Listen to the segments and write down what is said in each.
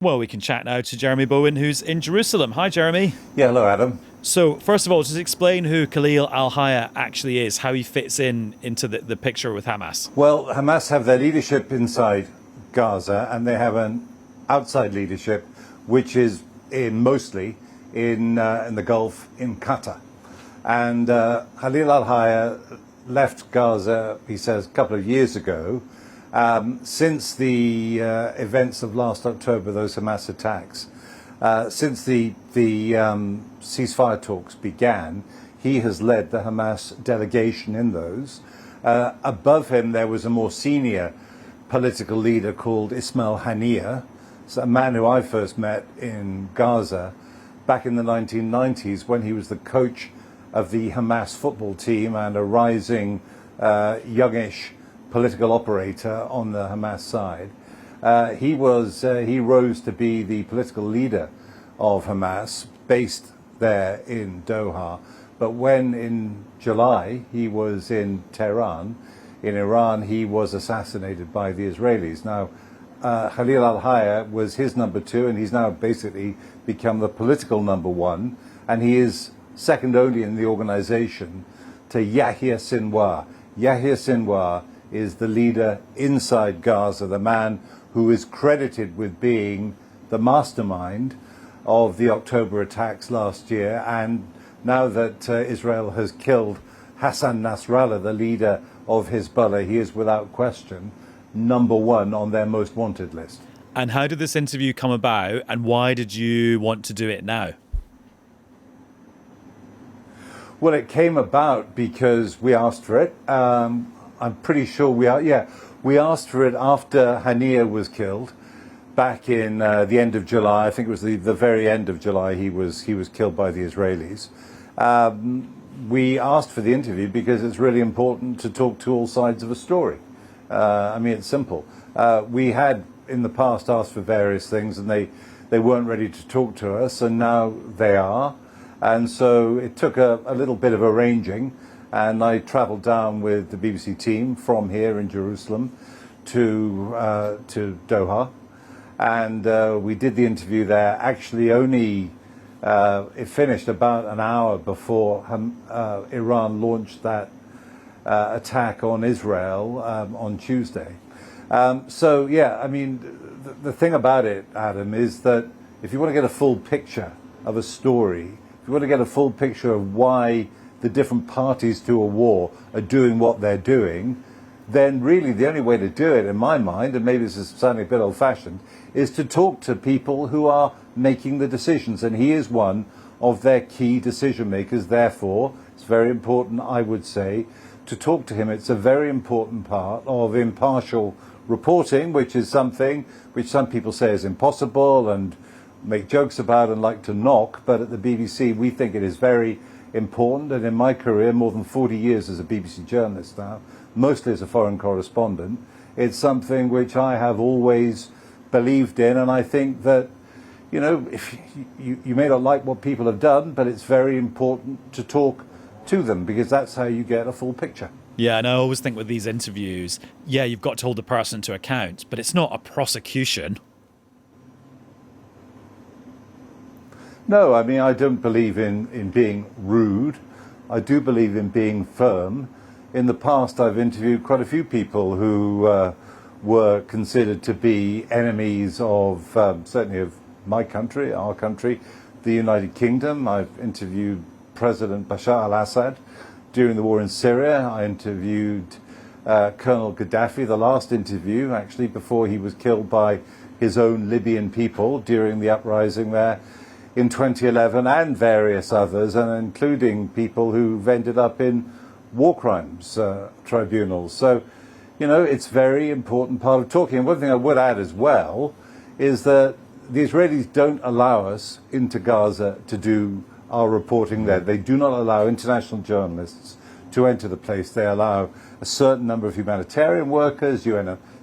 Well, we can chat now to Jeremy Bowen, who's in Jerusalem. Hi, Jeremy. Yeah, hello, Adam. So, first of all, just explain who Khalil Al Hayya actually is, how he fits into the picture with Hamas. Well, Hamas have their leadership inside Gaza, and they have an outside leadership, which is mostly in the Gulf, in Qatar. And Khalil Al Hayya left Gaza, he says, a couple of years ago. Since the events of last October, those Hamas attacks, since the ceasefire talks began, he has led the Hamas delegation in those. Above him, there was a more senior political leader called Ismail Haniyeh, a man who I first met in Gaza back in the 1990s when he was the coach of the Hamas football team and a rising youngish political operator on the Hamas side. He rose to be the political leader of Hamas, based there in Doha. But when in July he was in Tehran, in Iran, he was assassinated by the Israelis. Now, Khalil Al Hayya was his number two, and he's now basically become the political number one, and he is second only in the organization to Yahya Sinwar. Yahya Sinwar is the leader inside Gaza, the man who is credited with being the mastermind of the October attacks last year. And now that Israel has killed Hassan Nasrallah, the leader of Hezbollah, he is without question number one on their most wanted list. And how did this interview come about, and why did you want to do it now? Well, it came about because we asked for it. I'm pretty sure we asked for it after Haniyeh was killed back in the end of July. I think it was the very end of July he was killed by the Israelis. We asked for the interview because it's really important to talk to all sides of a story. I mean, it's simple. We had in the past asked for various things, and they weren't ready to talk to us, and now they are. And so it took a little bit of arranging. And I travelled down with the BBC team from here in Jerusalem to Doha, and we did the interview there. Actually, only it finished about an hour before Iran launched that attack on Israel on Tuesday. So yeah, I mean, the thing about it, Adam, is that if you want to get a full picture of a story, if you want to get a full picture of why the different parties to a war are doing what they're doing, then really the only way to do it, in my mind, and maybe this is sounding a bit old-fashioned, is to talk to people who are making the decisions. And he is one of their key decision makers. Therefore, it's very important, I would say, to talk to him. It's a very important part of impartial reporting, which is something which some people say is impossible and make jokes about and like to knock. But at the BBC, we think it is very important, and in my career, more than 40 years as a BBC journalist now, mostly as a foreign correspondent, it's something which I have always believed in, and I think that, you know, if you may not like what people have done, but it's very important to talk to them, because that's how you get a full picture. Yeah, and I always think with these interviews, yeah, you've got to hold the person to account, but it's not a prosecution. No, I mean, I don't believe in being rude. I do believe in being firm. In the past, I've interviewed quite a few people who were considered to be enemies of, certainly of my country, our country, the United Kingdom. I've interviewed President Bashar al-Assad during the war in Syria. I interviewed Colonel Gaddafi, the last interview, actually, before he was killed by his own Libyan people during the uprising there in 2011, and various others, and including people who've ended up in war crimes tribunals. So, you know, it's a very important part of talking. And one thing I would add as well is that the Israelis don't allow us into Gaza to do our reporting there. They do not allow international journalists to enter the place. They allow a certain number of humanitarian workers,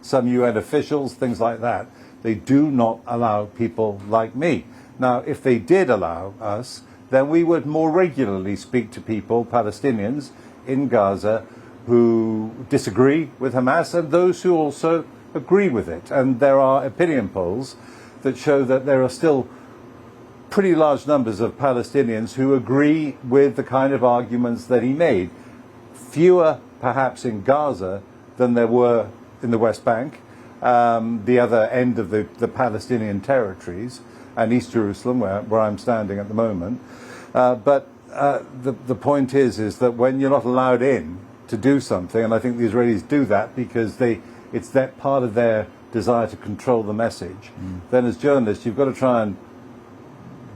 some UN officials, things like that. They do not allow people like me. Now, if they did allow us, then we would more regularly speak to people, Palestinians in Gaza, who disagree with Hamas, and those who also agree with it. And there are opinion polls that show that there are still pretty large numbers of Palestinians who agree with the kind of arguments that he made. Fewer, perhaps, in Gaza than there were in the West Bank, the other end of the Palestinian territories, and East Jerusalem, where I'm standing at the moment. But the point is that when you're not allowed in to do something, and I think the Israelis do that because it's that part of their desire to control the message, then as journalists you've got to try and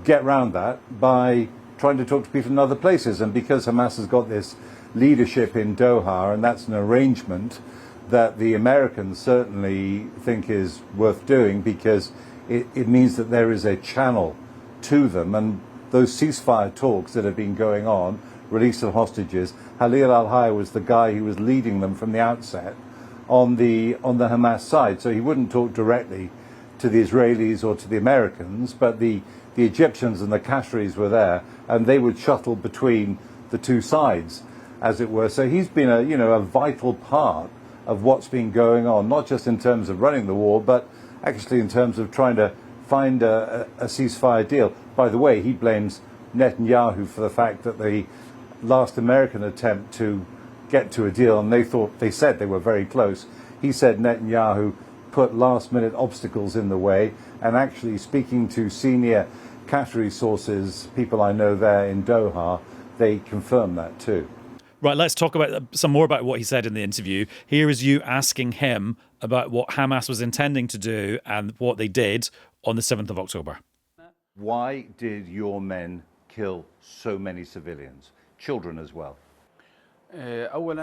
get around that by trying to talk to people in other places. And because Hamas has got this leadership in Doha, and that's an arrangement that the Americans certainly think is worth doing, because it means that there is a channel to them. And those ceasefire talks that have been going on, release of hostages, Khalil Al Hayya was the guy who was leading them from the outset on the Hamas side. So he wouldn't talk directly to the Israelis or to the Americans, but the Egyptians and the Qataris were there, and they would shuttle between the two sides, as it were. So he's been a vital part of what's been going on, not just in terms of running the war, but actually in terms of trying to find a ceasefire deal. By the way, he blames Netanyahu for the fact that the last American attempt to get to a deal, and they said they were very close. He said Netanyahu put last-minute obstacles in the way, and actually speaking to senior Qatari sources, people I know there in Doha, they confirm that too. Right, let's talk about some more about what he said in the interview. Here is you asking him about what Hamas was intending to do and what they did on the 7th of October. Why did your men kill so many civilians, children as well?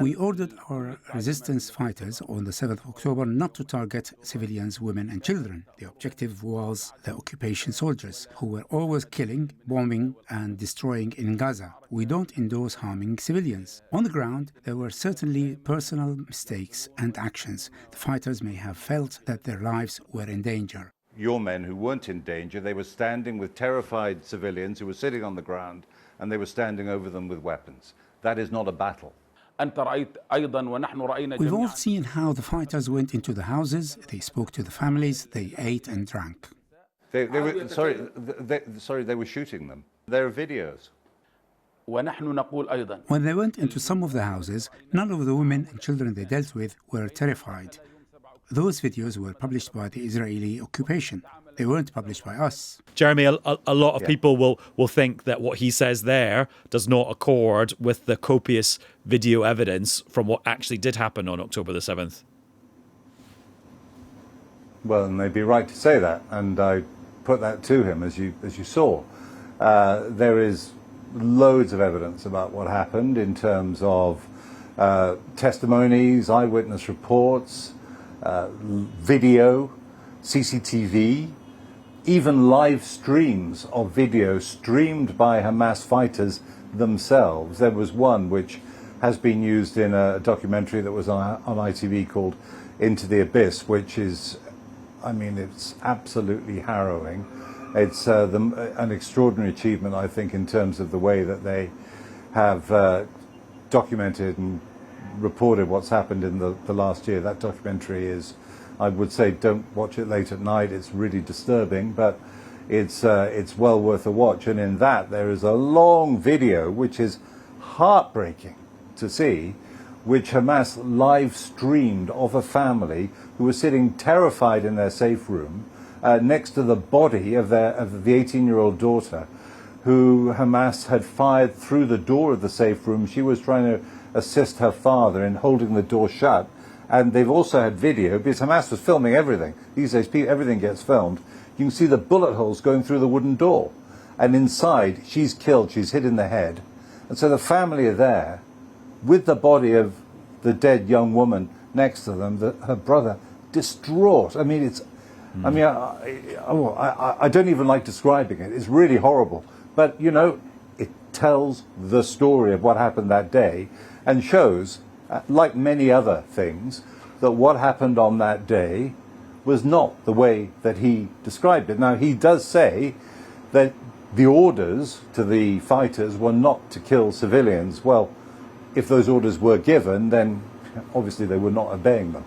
We ordered our resistance fighters on the 7th of October not to target civilians, women and children. The objective was the occupation soldiers, who were always killing, bombing and destroying in Gaza. We don't endorse harming civilians. On the ground, there were certainly personal mistakes and actions. The fighters may have felt that their lives were in danger. Your men who weren't in danger, they were standing with terrified civilians who were sitting on the ground, and they were standing over them with weapons. That is not a battle. We've all seen how the fighters went into the houses, they spoke to the families, they ate and drank. They were shooting them. There are videos. When they went into some of the houses, none of the women and children they dealt with were terrified. Those videos were published by the Israeli occupation. They weren't published by us. Jeremy, a lot of people will think that what he says there does not accord with the copious video evidence from what actually did happen on October the 7th. Well, and they'd be right to say that, and I put that to him, as you saw. There is loads of evidence about what happened in terms of testimonies, eyewitness reports, video, CCTV, even live streams of video streamed by Hamas fighters themselves. There was one which has been used in a documentary that was on ITV called Into the Abyss, which is, it's absolutely harrowing. It's an extraordinary achievement, I think, in terms of the way that they have documented and reported what's happened in the last year. That documentary is, I would say, don't watch it late at night. It's really disturbing, but it's well worth a watch. And in that, there is a long video, which is heartbreaking to see, which Hamas live streamed of a family who were sitting terrified in their safe room next to the body of the 18-year-old daughter, who Hamas had fired through the door of the safe room. She was trying to assist her father in holding the door shut. And they've also had video, because Hamas was filming everything. These days, everything gets filmed. You can see the bullet holes going through the wooden door. And inside, she's killed, she's hit in the head. And so the family are there with the body of the dead young woman next to them, her brother, distraught. I don't even like describing it. It's really horrible. But, it tells the story of what happened that day and shows, like many other things, that what happened on that day was not the way that he described it. Now, he does say that the orders to the fighters were not to kill civilians. Well, if those orders were given, then obviously they were not obeying them.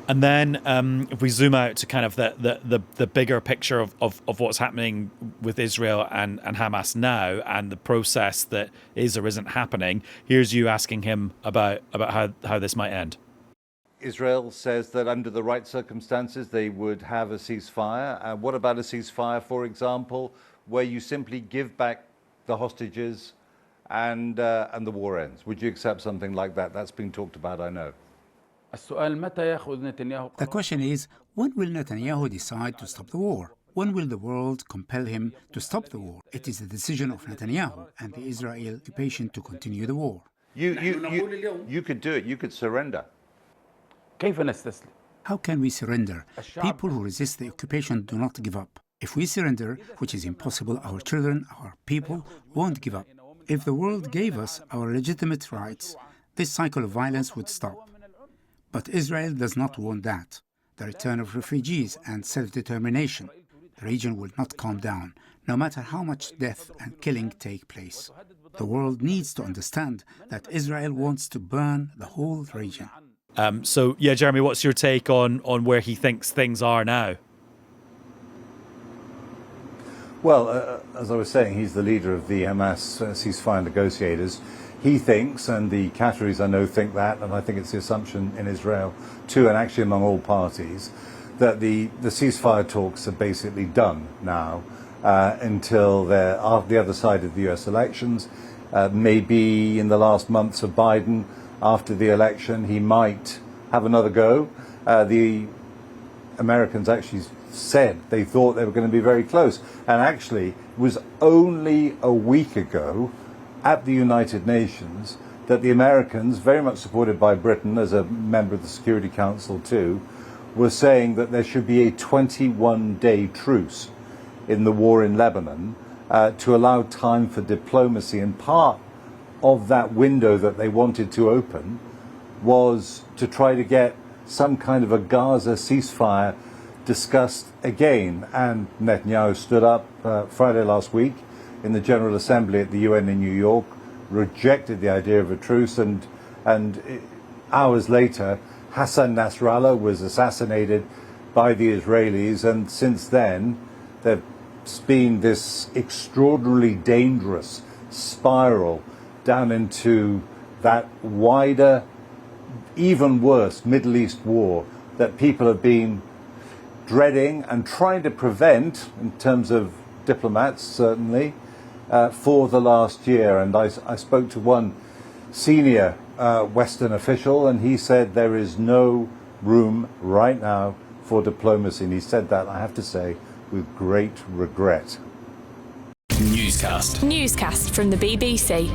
And then if we zoom out to kind of the bigger picture of what's happening with Israel and Hamas now and the process that is or isn't happening, here's you asking him about how this might end. Israel says that under the right circumstances, they would have a ceasefire. What about a ceasefire, for example, where you simply give back the hostages and the war ends? Would you accept something like that? That's been talked about, I know. The question is, when will Netanyahu decide to stop the war? When will the world compel him to stop the war? It is the decision of Netanyahu and the Israeli occupation to continue the war. You could do it. You could surrender. How can we surrender? People who resist the occupation do not give up. If we surrender, which is impossible, our children, our people won't give up. If the world gave us our legitimate rights, this cycle of violence would stop. But Israel does not want that. The return of refugees and self-determination. The region will not calm down, no matter how much death and killing take place. The world needs to understand that Israel wants to burn the whole region. So, Jeremy, what's your take on where he thinks things are now? Well, as I was saying, he's the leader of the Hamas ceasefire negotiators. He thinks, and the Qataris I know think that, and I think it's the assumption in Israel too, and actually among all parties, that the ceasefire talks are basically done now until they're the other side of the US elections. Maybe in the last months of Biden, after the election, he might have another go. The Americans actually said they thought they were going to be very close. And actually, it was only a week ago at the United Nations that the Americans, very much supported by Britain as a member of the Security Council too, were saying that there should be a 21-day truce in the war in Lebanon to allow time for diplomacy. And part of that window that they wanted to open was to try to get some kind of a Gaza ceasefire discussed again. And Netanyahu stood up Friday last week in the General Assembly at the UN in New York, rejected the idea of a truce, and hours later Hassan Nasrallah was assassinated by the Israelis, and since then there's been this extraordinarily dangerous spiral down into that wider, even worse Middle East war that people have been dreading and trying to prevent, in terms of diplomats certainly, for the last year. And I spoke to one senior Western official, and he said there is no room right now for diplomacy. And he said that, I have to say, with great regret. Newscast from the BBC.